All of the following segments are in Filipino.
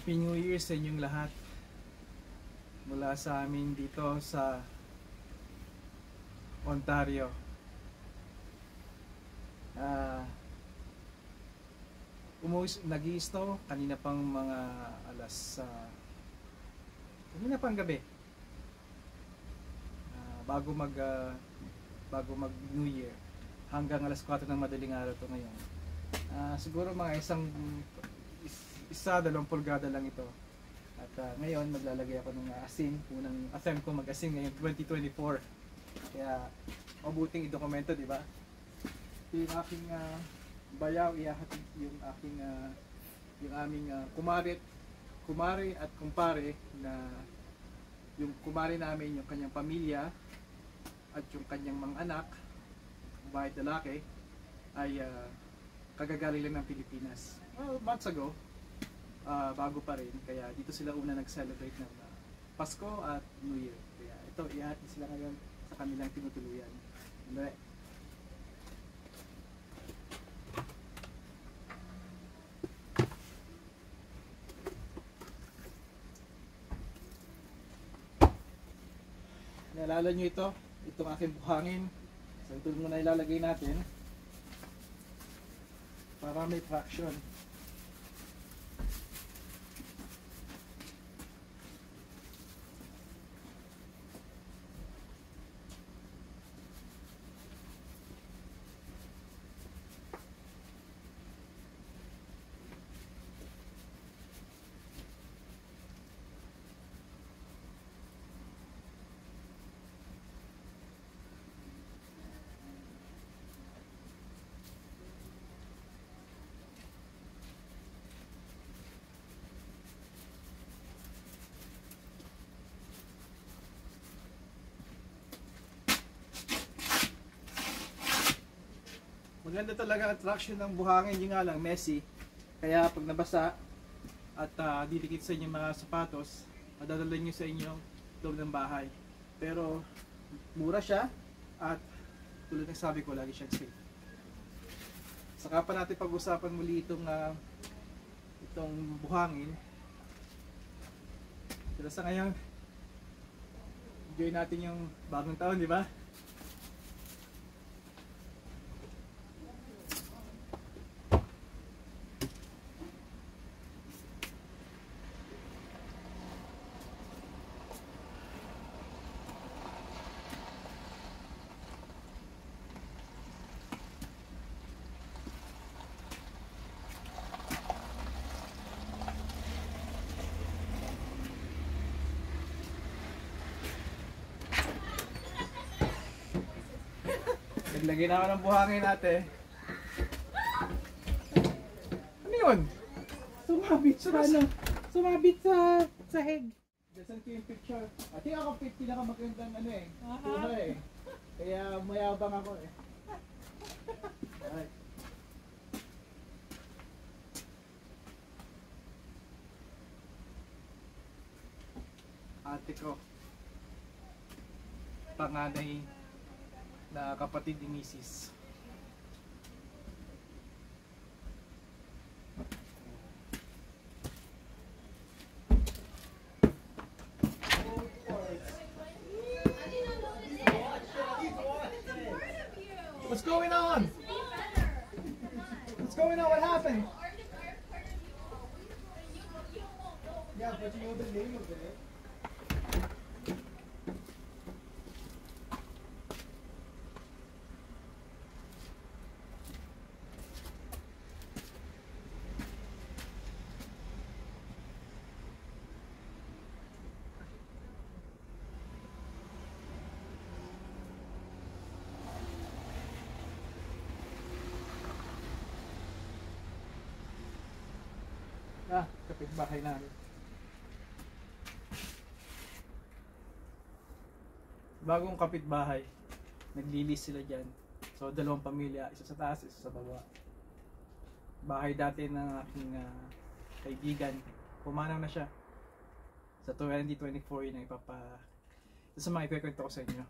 Happy New Year sa inyong lahat mula sa amin dito sa Ontario. Nag-i-snow kanina pang mga kanina pang gabi, bago mag New Year, hanggang alas 4 ng madaling araw to ngayon. Siguro mga dalawang pulgada lang ito. At ngayon maglalagay ako ng asin. Unang attempt ko mag-asin ngayon 2024. Kaya mabuting i-dokumento, di ba? Yung aking bayaw, ihahatid yung aming kumare at kumpare, na yung kumare namin, yung kanyang pamilya at yung kanyang mga anak, babae at lalaki, ay kagagaling lang ng Pilipinas. Well, months ago, bago pa rin, kaya dito sila una nag-celebrate ng Pasko at New Year. Kaya ito, ihahatid sila ngayon sa kanilang tinutuluyan. Hindi. Naalala nyo itong aking buhangin. So ito muna ilalagay natin para may traction. Maganda talaga ang traction ng buhangin, yun nga lang messy. Kaya pag nabasa at didikit sa inyong mga sapatos, madadala nyo sa inyong loob ng bahay. Pero mura siya at tulad ng sabi ko, lagi siyang safe. Saka pa natin pag-usapan muli itong buhangin. Pero sa ngayon, enjoy natin yung bagong taon, di ba? Naglagay na ako ng buhangin natin. Ano yun? Sumabit sumabit sa sahig. Dasan ko yung picture. Ati ako pinakamagandang tuna Kaya mayabang ako Alright. Ate ko, panganay na kapatid ni Mrs. What's going on? What's going on? What happened? Yeah, but you know the name of it. Kapitbahay namin. Bagong kapitbahay. Naglilis sila dyan. So, dalawang pamilya. Isa sa taas, isa sa baba. Bahay dati ng aking kaibigan. Pumanaw na siya. Sa 2024 yun ang isa sa mga ikwento ko sa inyo.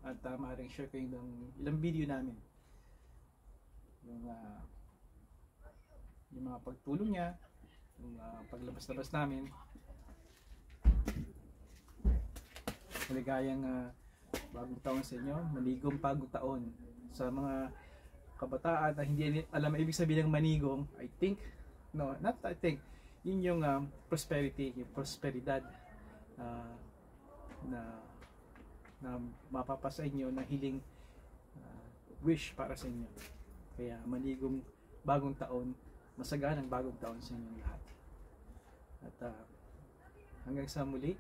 At maaaring share ko yung ilang video namin. Yung mga pagtulong niya, yung paglabas-labas namin. Maligayang bagong taon sa inyo, maligong bagong taon sa mga kabataan na hindi alam ibig sabihin ng manigong. I think, no, not I think, yun yung prosperity, yung prosperidad na mapapasa inyo na hiling wish para sa inyo. Kaya maligong bagong taon, masaganang bagong taon sa inyong lahat. At hanggang sa muli,